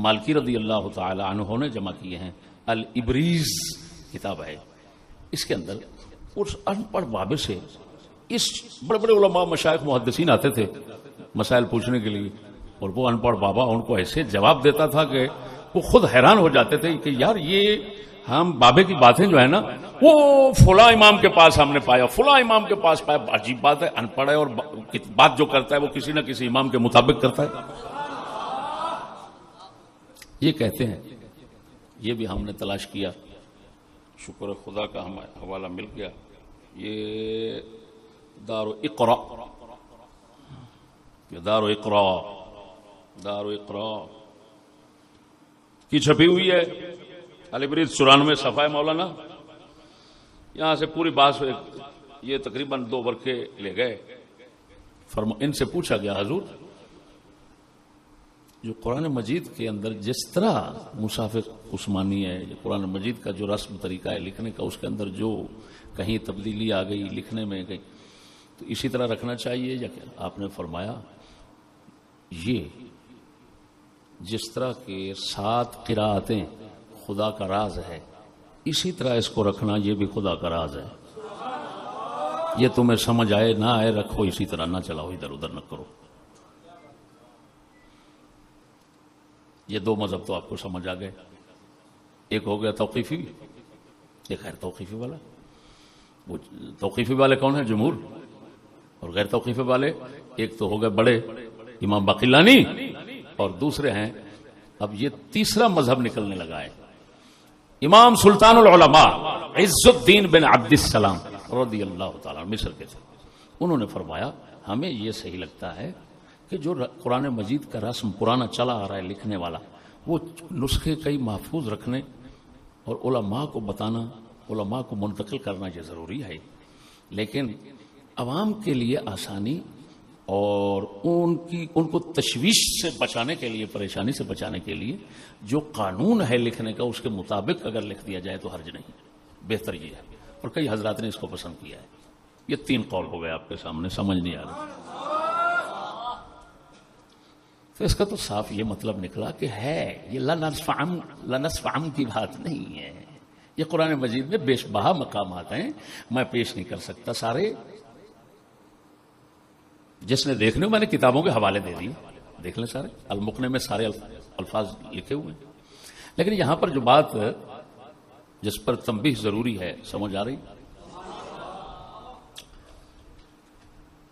Speaker 2: مالکی رضی اللہ تعالی عنہ نے جمع کیے ہیں. الابریز کتاب ہے، اس کے اندر اس ان پڑھ بابے سے اس بڑے بڑے علماء مشائخ محدثین آتے تھے مسائل پوچھنے کے لیے، اور وہ ان پڑھ بابا ان کو ایسے جواب دیتا تھا کہ وہ خود حیران ہو جاتے تھے کہ یار یہ ہم بابے کی باتیں جو ہے نا وہ فلاں امام کے پاس ہم نے پایا، فلاں امام کے پاس پایا. عجیب بات ہے، ان پڑھ ہے اور بات جو کرتا ہے وہ کسی نہ کسی امام کے مطابق کرتا ہے. یہ کہتے ہیں، یہ بھی ہم نے تلاش کیا، شکر خدا کا ہمیں حوالہ مل گیا. یہ دار اقرا کی چھپی ہوئی ہے. الابریز 94 صفحہ ہے مولانا. یہاں سے پوری بات یہ تقریباً 2 ورقے لے گئے. ان سے پوچھا گیا حضور جو قرآن مجید کے اندر جس طرح مصحف عثمانی ہے، قرآن مجید کا جو رسم طریقہ ہے لکھنے کا، اس کے اندر جو کہیں تبدیلی آ گئی لکھنے میں گئی تو اسی طرح رکھنا چاہیے یا کیا؟ آپ نے فرمایا یہ جس طرح کے 7 قراءتیں خدا کا راز ہے اسی طرح اس کو رکھنا یہ بھی خدا کا راز ہے. یہ تمہیں سمجھ آئے نہ آئے رکھو اسی طرح، نہ چلاؤ ادھر ادھر نہ کرو. یہ 2 مذہب تو آپ کو سمجھ آ گئے. ایک ہو گیا توقیفی، ایک غیر توقیفی والا. وہ توقیفی والے کون ہیں؟ جمہور. اور غیر توقیفی والے ایک تو ہو گئے بڑے امام باقلانی اور دوسرے ہیں اب یہ تیسرا مذہب نکلنے لگا ہے امام سلطان العلماء عز الدین بن عبد السلام رضی اللہ تعالیٰ مصر کے تھے. انہوں نے فرمایا ہمیں یہ صحیح لگتا ہے کہ جو قرآن مجید کا رسم پرانا چلا آ رہا ہے لکھنے والا، وہ نسخے کئی محفوظ رکھنے اور علماء کو بتانا، علماء کو منتقل کرنا یہ ضروری ہے. لیکن عوام کے لیے آسانی اور ان کو تشویش سے بچانے کے لیے، پریشانی سے بچانے کے لیے جو قانون ہے لکھنے کا اس کے مطابق اگر لکھ دیا جائے تو حرج نہیں. بہتر یہ ہے. اور کئی حضرات نے اس کو پسند کیا ہے. یہ 3 قول ہو گئے آپ کے سامنے, سمجھ نہیں آ رہا. تو اس کا تو صاف یہ مطلب نکلا کہ ہے یہ لنصفعم کی بات نہیں ہے. یہ قرآن مجید میں بیش بہا مقامات ہیں, میں پیش نہیں کر سکتا سارے. جس نے دیکھنے ہو میں نے کتابوں کے حوالے دے دیے, دیکھ لیں سارے. المقنے میں سارے الفاظ لکھے ہوئے ہیں. لیکن یہاں پر جو بات جس پر تنبیہ ضروری ہے, سمجھ آ رہی؟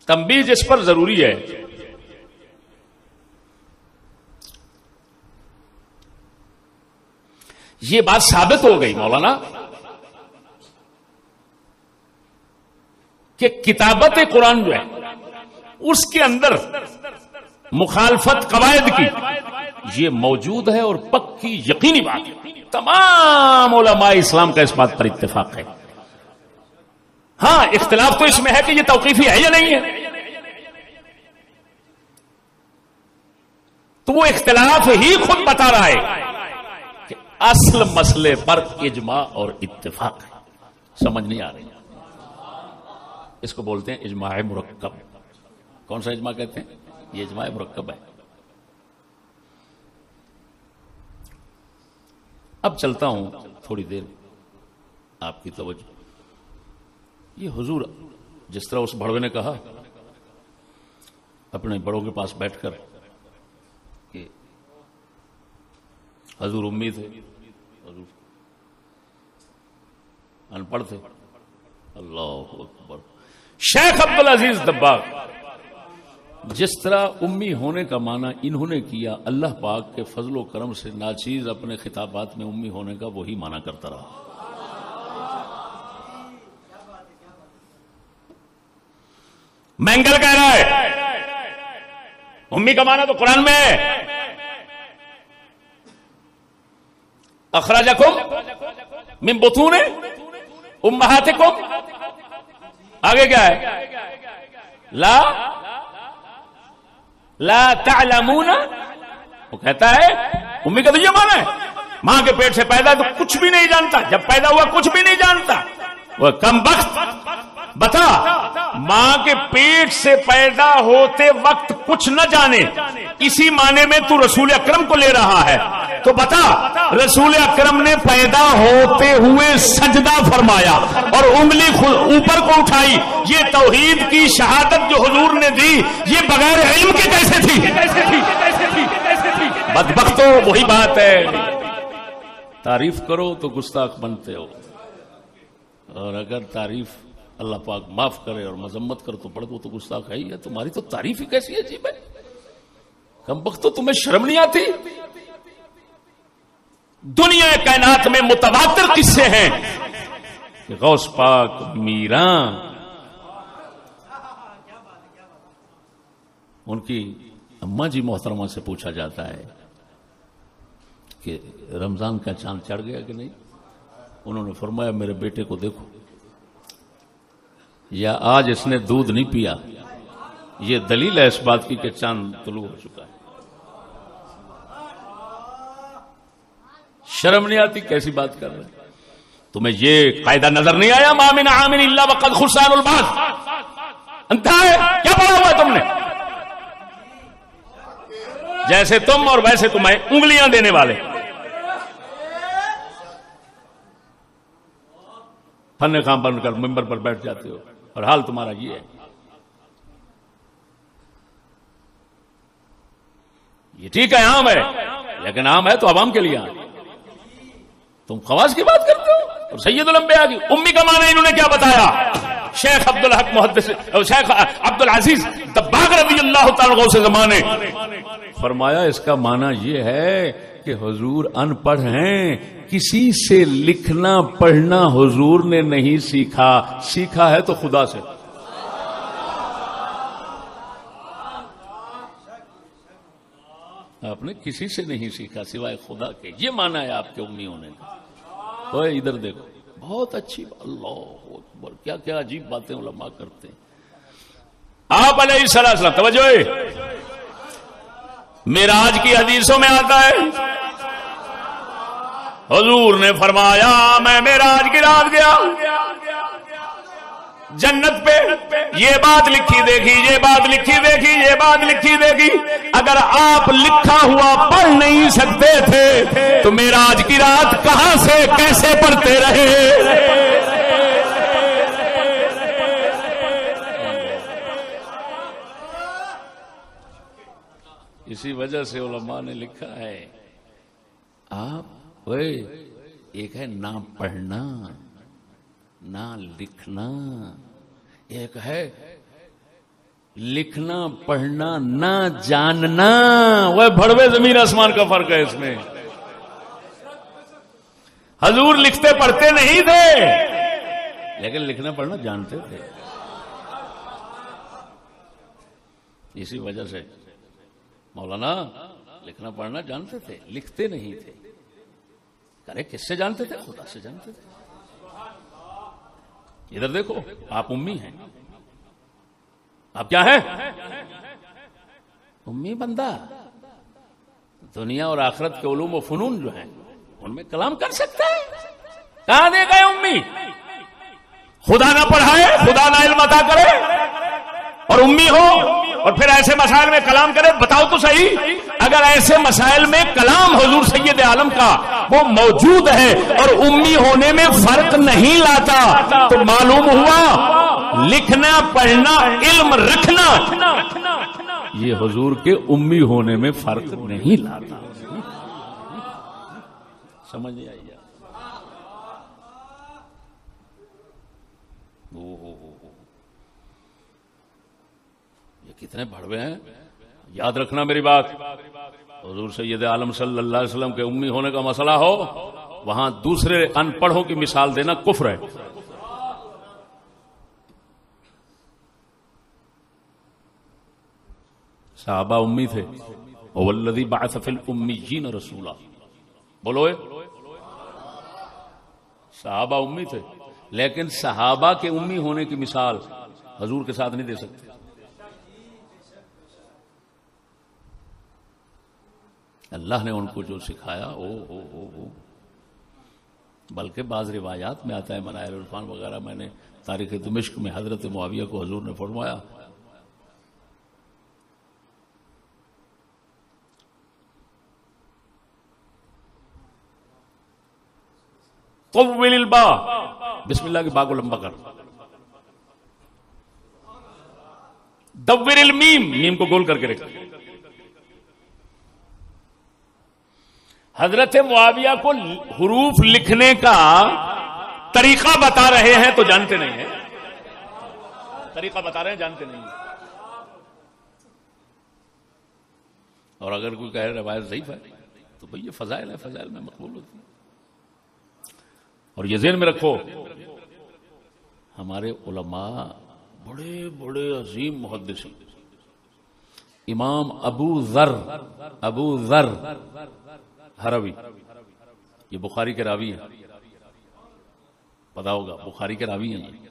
Speaker 2: تنبیہ جس پر ضروری ہے یہ بات ثابت ہو گئی مولانا کہ کتابت قرآن جو ہے اس کے اندر مخالفت قواعد کی یہ موجود ہے اور پکی یقینی بات ہے. تمام علماء اسلام کا اس بات پر اتفاق ہے. ہاں اختلاف تو اس میں ہے کہ یہ توقیفی ہے یا نہیں ہے. تو وہ اختلاف ہی خود بتا رہا ہے کہ اصل مسئلے پر اجماع اور اتفاق ہے. سمجھ نہیں آ رہی؟ اس کو بولتے ہیں اجماع مرکب. کون سا اجماع کہتے ہیں؟ یہ اجماع مرکب ہے. اب چلتا ہوں تھوڑی دیر آپ کی توجہ. یہ حضور جس طرح اس بڑوے نے کہا اپنے بڑوں کے پاس بیٹھ کر کہ حضور امید ہے, حضور ان پڑھ تھے. اللہ اکبر. شیخ عبدالعزیز دباغ جس طرح امی ہونے کا معنی انہوں نے کیا, اللہ پاک کے فضل و کرم سے ناچیز اپنے خطابات میں امی ہونے کا وہی معنی کرتا رہا. مینگل کہہ رہا ہے امی کا معنی تو قرآن میں ہے, اخراجکم من بطون امہاتکم. آگے کیا ہے؟ لا تعلمون. وہ کہتا ہے امی کا تو یہ معنی ہے ماں کے پیٹ سے پیدا تو کچھ بھی نہیں جانتا, جب پیدا ہوا کچھ بھی نہیں جانتا. وہ کم وقت بتا, ماں کے پیٹ سے پیدا ہوتے وقت کچھ نہ جانے, اسی معنی میں تو رسول اکرم کو لے رہا ہے. تو بتا رسول اکرم نے پیدا ہوتے ہوئے سجدہ فرمایا اور انگلی اوپر کو اٹھائی. یہ توحید کی شہادت جو حضور نے دی یہ بغیر علم کے کیسے تھی؟ بدبختو وہی بات ہے, تعریف کرو تو گستاخ بنتے ہو, اور اگر تعریف اللہ پاک معاف کرے اور مذمت کر تو پڑھ دو تو گستاخ ہے ہی ہے. تمہاری تو تعریف ہی کیسی عجیب ہے. کم بختو تمہیں شرم نہیں آتی؟ دنیا کائنات میں متواتر قصے ہیں کہ غوث پاک میراں ان کی اماں جی محترمہ سے پوچھا جاتا ہے کہ رمضان کا چاند چڑھ گیا کہ نہیں. انہوں نے فرمایا میرے بیٹے کو دیکھو, یا آج اس نے دودھ نہیں پیا, یہ دلیل ہے اس بات کی کہ چاند طلوع ہو چکا ہے. شرم نہیں آتی؟ کیسی بات کر رہے؟ تمہیں یہ قاعدہ نظر نہیں آیا ما من عام الا وقد خرسان البعض؟ انتہا ہے کیا پڑھا ہوا ہے تم نے؟ جیسے تم اور ویسے تمہیں انگلیاں دینے والے. فن کام بن کر ممبر پر بیٹھ جاتے ہو اور حال تمہارا یہ ہے. یہ ٹھیک ہے عام ہے, لیکن عام ہے تو عوام کے لیے عام. تم خواص کی بات کرتے ہو اور سید الانبیاء کی. امی کا معنی انہوں نے کیا بتایا؟ شیخ عبدالحق محدث شیخ عبدالعزیز دباغ رضی اللہ تعالی عنہ سے زمانے فرمایا اس کا معنی یہ ہے کہ حضور ان پڑھ ہیں, کسی سے لکھنا پڑھنا حضور نے نہیں سیکھا, سیکھا ہے تو خدا سے. آپ نے کسی سے نہیں سیکھا سوائے خدا کے. یہ مانا ہے آپ کے امی ہونے کا. ادھر دیکھو, بہت اچھی, اللہ اکبر, کیا کیا عجیب باتیں علماء کرتے ہیں. آپ علیہ السلام توجہ, معراج کی حدیثوں میں آتا ہے حضور نے فرمایا میں معراج کی رات گیا, جنت پہ یہ بات لکھی دیکھی، یہ بات لکھی دیکھی، یہ بات لکھی دیکھی. اگر آپ لکھا ہوا پڑھ نہیں سکتے تھے تو معراج کی رات کہاں سے کیسے پڑھتے رہے؟ اسی وجہ سے علماء نے لکھا ہے آپ ایک ہے نہ پڑھنا نہ لکھنا، ایک ہے لکھنا پڑھنا نہ جاننا. وہ بھڑوے زمین آسمان کا فرق ہے اس میں. حضور لکھتے پڑھتے نہیں تھے لیکن لکھنا پڑھنا جانتے تھے. اسی وجہ سے مولانا لکھنا پڑھنا جانتے تھے، لکھتے نہیں تھے. ارے کس سے جانتے تھے؟ خدا سے جانتے تھے. ادھر دیکھو، آپ امی ہیں. آپ کیا ہیں؟ امی بندہ. دنیا اور آخرت کے علوم و فنون جو ہیں ان میں کلام کر سکتا ہے. کہاں دے گئے امی؟ خدا نہ پڑھائے، خدا نہ علم عطا کرے اور امی ہو اور پھر ایسے مسائل میں کلام کرے. بتاؤ تو صحیح، اگر ایسے مسائل میں کلام حضور سید عالم کا وہ موجود ہے اور امی ہونے میں فرق نہیں لاتا تو معلوم ہوا لکھنا پڑھنا علم رکھنا یہ حضور کے امی ہونے میں فرق نہیں لاتا. سمجھ نہیں آئی؟ کتنے بڑوے ہیں. یاد رکھنا میری بات، حضور سید عالم صلی اللہ علیہ وسلم کے امی ہونے کا مسئلہ ہو وہاں دوسرے ان پڑھوں کی مثال دینا کفر ہے. صحابہ امی تھے. والذی بعث فی الامیین رسولا. بولو صحابہ امی تھے لیکن صحابہ کے امی ہونے کی مثال حضور کے ساتھ نہیں دے سکتے. اللہ نے ان کو جو سکھایا بلکہ بعض روایات میں آتا ہے، منائر عرفان وغیرہ میں نے تاریخ دمشق میں حضرت معاویہ کو حضور نے فرمایا طول البا، بسم اللہ کی با کو لمبا کر. دور المیم، میم کو گول کر کے رکھ. حضرت معاویہ کو حروف لکھنے کا طریقہ بتا رہے ہیں تو جانتے نہیں ہیں. طریقہ بتا رہے ہیں جانتے نہیں ہیں. اور اگر کوئی کہے روایت ضعیف ہے تو بھئی یہ فضائل ہے، فضائل میں مقبول ہوتی ہے. اور یہ ذہن میں رکھو ہمارے علماء بڑے بڑے عظیم محدث ہیں. امام ابو ذر ہروی، یہ بخاری کے راوی ہیں، پتا ہوگا بخاری کے راوی ہیں، یہ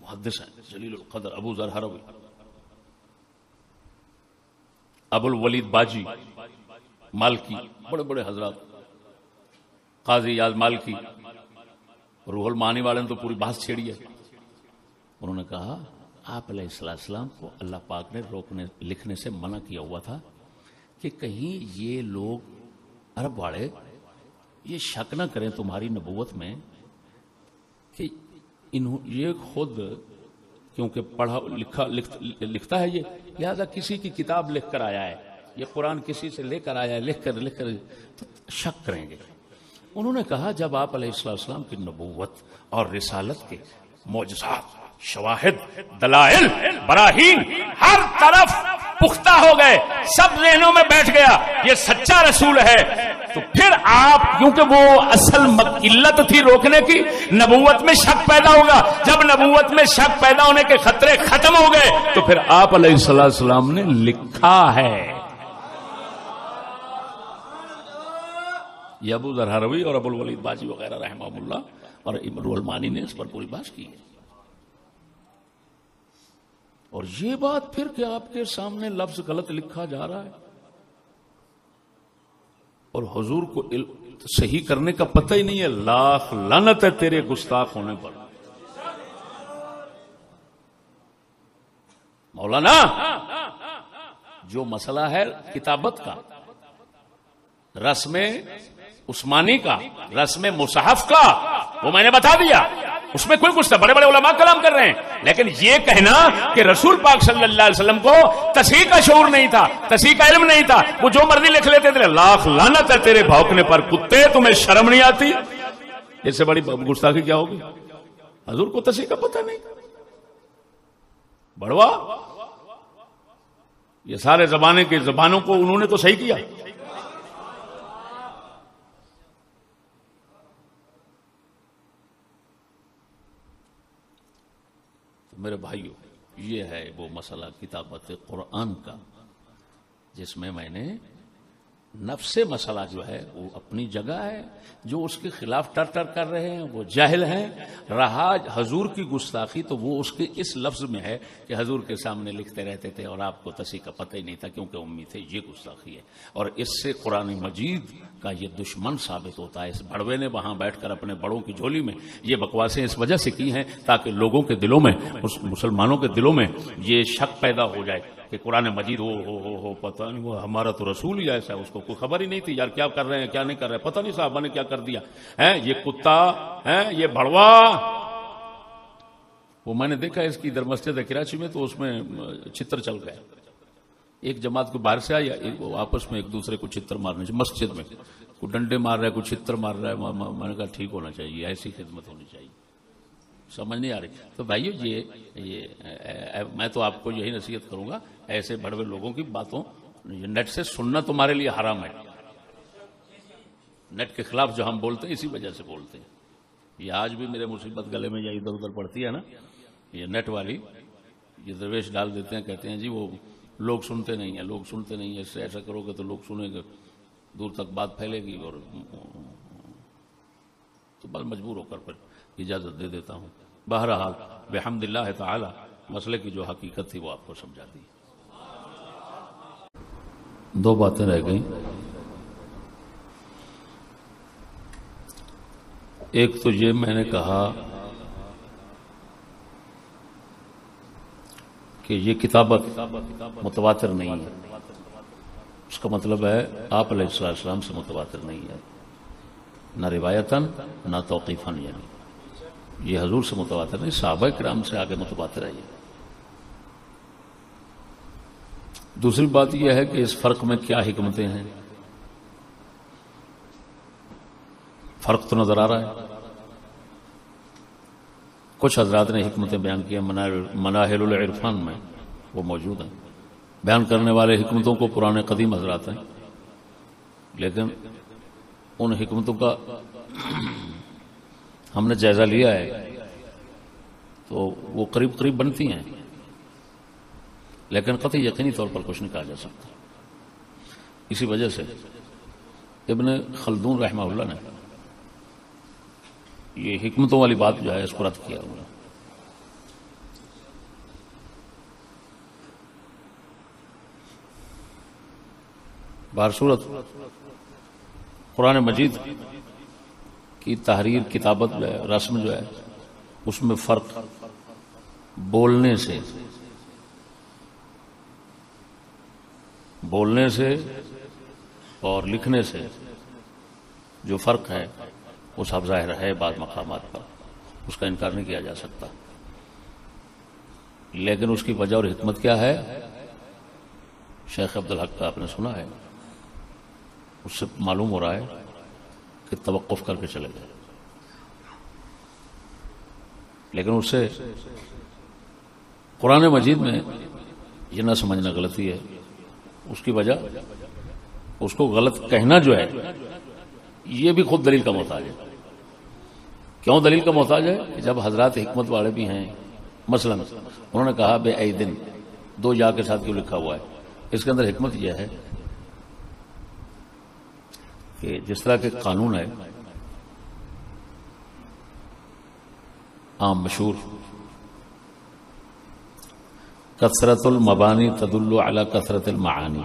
Speaker 2: محدث ہیں جلیل القدر. ابو ذر ہروی، ابو الولید باجی مالکی، بڑے بڑے حضرات. قاضی یاد مالکی، روح المعانی والے نے تو پوری بحث چھیڑی ہے. انہوں نے کہا آپ علیہ السلام کو اللہ پاک نے لکھنے سے منع کیا ہوا تھا کہ کہیں یہ لوگ عرب والے یہ شک نہ کریں تمہاری نبوت میں کہ یہ خود کیونکہ پڑھا لکھتا ہے، یہ لہذا کسی کی کتاب لکھ کر آیا ہے، یہ قرآن کسی سے لے کر آیا ہے، لکھ کر تو شک کریں گے. انہوں نے کہا جب آپ علیہ السلام کی نبوت اور رسالت کے معجزات، شواہد، دلائل، براہین ہر طرف پختہ ہو گئے، سب ذہنوں میں بیٹھ گیا یہ سچا رسول ہے، تو پھر آپ کیونکہ وہ اصل علت تھی روکنے کی، نبوت میں شک پیدا ہوگا. جب نبوت میں شک پیدا ہونے کے خطرے ختم ہو گئے تو پھر آپ علیہ السلام نے لکھا ہے. یہ ابو ذر ہروی اور ابو الولید باجی وغیرہ رحمہ اللہ اور روح المعانی نے اس پر پوری بحث کی ہے. اور یہ بات پھر کہ آپ کے سامنے لفظ غلط لکھا جا رہا ہے اور حضور کو صحیح کرنے کا پتہ ہی نہیں ہے. لاکھ لعنت ہے تیرے گستاخ ہونے پر. مولانا جو مسئلہ ہے کتابت کا، رسم عثمانی کا، رسم مصحف کا، وہ میں نے بتا دیا، اس میں کوئی کچھ تھا، بڑے بڑے علماء کلام کر رہے ہیں، لیکن یہ کہنا کہ رسول پاک صلی اللہ علیہ وسلم کو تصحیح کا شعور نہیں تھا، تصحیح کا علم نہیں تھا، وہ جو مرضی لکھ لیتے تھے، لاکھ لعنت ہے تیرے بھونکنے پر کتے، تمہیں شرم نہیں آتی؟ اس سے بڑی گستاخی کیا ہوگی؟ حضور کو تصحیح کا پتہ نہیں، بڑوا یہ سارے زمانے کے زبانوں کو انہوں نے تو صحیح کیا. میرے بھائیو، یہ ہے وہ مسئلہ کتابت قرآن کا جس میں میں نے نفس مسئلہ جو ہے وہ اپنی جگہ ہے، جو اس کے خلاف ٹر ٹر کر رہے ہیں وہ جاہل ہیں. رہا حضور کی گستاخی تو وہ اس کے اس لفظ میں ہے کہ حضور کے سامنے لکھتے رہتے تھے اور آپ کو تصحیح کا پتہ ہی نہیں تھا کیونکہ امی تھے. یہ گستاخی ہے اور اس سے قرآن مجید کا یہ دشمن ثابت ہوتا ہے. اس بڑوے نے وہاں بیٹھ کر اپنے بڑوں کی جھولی میں یہ بکواسیں اس وجہ سے کی ہیں تاکہ لوگوں کے دلوں میں، مسلمانوں کے دلوں میں یہ شک پیدا ہو جائے کہ قرآن مجید ہو پتہ نہیں، وہ ہمارا تو رسول ہی ایسا ہے، اس کو کوئی خبر ہی نہیں تھی یار کیا کر رہے ہیں کیا نہیں کر رہے، پتہ نہیں صاحبہ نے کیا کر دیا ہے، یہ کتا ہے، یہ بھڑوا. وہ میں نے دیکھا اس کی ادھر مسجد ہے کراچی میں، تو اس میں چتر چل گئے، ایک جماعت کو باہر سے آیا، آپس میں ایک دوسرے کو چتر مارنے مسجد میں، کوئی ڈنڈے مار رہا ہے، کوئی چتر مار رہا ہے. میں نے کہا ٹھیک ہونا چاہیے، ایسی خدمت ہونی چاہیے. سمجھ نہیں آ رہی. تو بھائیو یہ میں تو آپ کو یہی نصیحت کروں گا، ایسے بڑے لوگوں کی باتوں نیٹ سے سننا تمہارے لیے حرام ہے. نیٹ کے خلاف جو ہم بولتے ہیں اسی وجہ سے بولتے ہیں. یہ آج بھی میرے مصیبت گلے میں یا ادھر ادھر پڑتی ہے نا، یہ نیٹ والی یہ درویش ڈال دیتے ہیں، کہتے ہیں جی وہ لوگ سنتے نہیں ہیں، لوگ سنتے نہیں ہیں، اس سے ایسا کرو گے تو لوگ سنیں گے، دور تک بات پھیلے گی. اور تو بس مجبور ہو کر پھر اجازت دے دیتا ہوں. بہرحال بحمد اللہ تعالی مسئلے کی جو حقیقت تھی وہ آپ کو سمجھا دی. دو باتیں رہ گئیں. ایک تو یہ میں نے کہا کہ یہ کتابت متواتر نہیں ہے، اس کا مطلب ہے آپ علیہ السلام سے متواتر نہیں ہے، نہ روایتاً نہ توقیفاً. یعنی یہ حضور سے متواتر نہیں، صحابہ کرام سے آگے متواتر ہے. یہ دوسری بات یہ ہے کہ اس فرق میں کیا حکمتیں ہیں. فرق تو نظر آ رہا ہے. کچھ حضرات نے حکمتیں بیان کی ہیں مناہل العرفان میں، وہ موجود ہیں. بیان کرنے والے حکمتوں کو پرانے قدیم حضرات ہیں، لیکن ان حکمتوں کا ہم نے جائزہ لیا ہے تو وہ قریب قریب بنتی ہیں، لیکن قطعی یقینی طور پر کچھ نہیں کہا جا سکتا. اسی وجہ سے ابن خلدون رحمہ اللہ نے یہ حکمتوں والی بات جو ہے اس کو رد کیا ہوا. بہرصورت قرآن مجید کی تحریر، کتابت جو ہے، رسم جو ہے، اس میں فرق بولنے سے اور لکھنے سے جو فرق ہے وہ سب ظاہر ہے. بعض مقامات پر اس کا انکار نہیں کیا جا سکتا، لیکن اس کی وجہ اور حکمت کیا ہے شیخ عبدالحق کا آپ نے سنا ہے، اس سے معلوم ہو رہا ہے کہ توقف کر کے چلے گئے. لیکن اس سے قرآن مجید میں یہ نہ سمجھنا غلطی ہے. اس کی وجہ اس کو غلط کہنا جو ہے یہ بھی خود دلیل کا محتاج ہے. کیوں دلیل کا محتاج ہے؟ کہ جب حضرات حکمت والے بھی ہیں، مثلا انہوں نے کہا بے ایدن، دو یا کے ساتھ کیوں لکھا ہوا ہے؟ اس کے اندر حکمت یہ ہے کہ جس طرح کے قانون ہے عام مشہور کثرت المبانی تدل علی کثرت المعانی،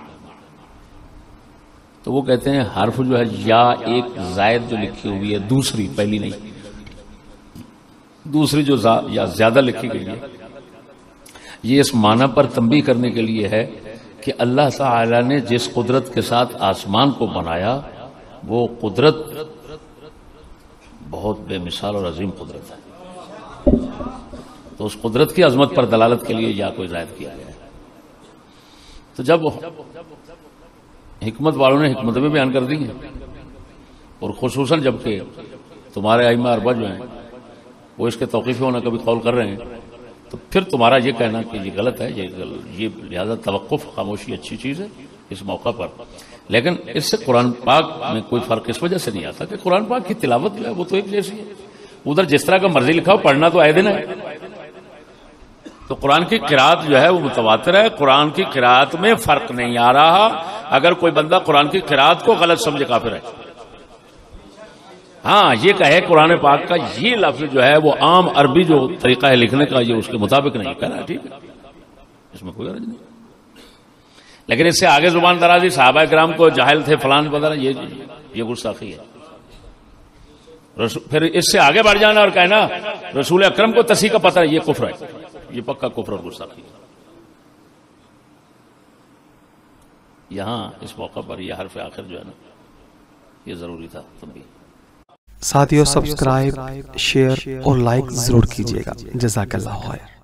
Speaker 2: تو وہ کہتے ہیں حرف جو ہے یا ایک زائد جو لکھی ہوئی ہے، دوسری پہلی نہیں، دوسری جو یا زیادہ لکھی گئی ہے، یہ اس معنی پر تنبیہ کرنے کے لیے ہے کہ اللہ تعالی نے جس قدرت کے ساتھ آسمان کو بنایا وہ قدرت بہت بے مثال اور عظیم قدرت ہے، تو اس قدرت کی عظمت پر دلالت کے لیے یا کوئی زائد کیا گیا ہے۔ تو جب حکمت والوں نے حکمت میں بیان کر دی ہیں، اور خصوصاً جبکہ تمہارے ائمہ اربعہ جو ہیں وہ اس کے توقیفی ہونا کبھی قول کر رہے ہیں، تو پھر تمہارا یہ کہنا کہ یہ غلط ہے، یہ لہذا توقف خاموشی اچھی چیز ہے اس موقع پر۔ لیکن اس سے قرآن پاک میں کوئی فرق اس وجہ سے نہیں آتا کہ قرآن پاک کی تلاوت جو ہے وہ تو ایک جیسی ہے، ادھر جس طرح کا مرضی لکھا ہو پڑھنا تو آئے دن ہے۔ تو قرآن کی قرات جو ہے وہ متواتر ہے، قرآن کی قرات میں فرق نہیں آ رہا۔ اگر کوئی بندہ قرآن کی قرات کو غلط سمجھے کافر ہے۔ ہاں یہ کہے قرآن پاک کا یہ لفظ جو ہے وہ عام عربی جو طریقہ ہے لکھنے کا یہ اس کے مطابق نہیں کہنا، ٹھیک ہے، اس میں کوئی غرض نہیں۔ لیکن اس سے آگے زبان درازی، صحابہ کرام کو جاہل تھے فلان وغیرہ، یہ گستاخی ہے۔ پھر اس سے آگے بڑھ جانا اور کہنا رسول اکرم کو تصحیح کا پتہ ہے، یہ کفر ہے، یہ پکا کفر اور گستاخی ہے۔ یہاں اس موقع پر یہ حرف آخر جو ہے نا یہ ضروری تھا تنبیہ۔
Speaker 3: ساتھیو سبسکرائب، شیئر اور لائک ضرور کیجیے گا۔ جزاک اللہ خیر۔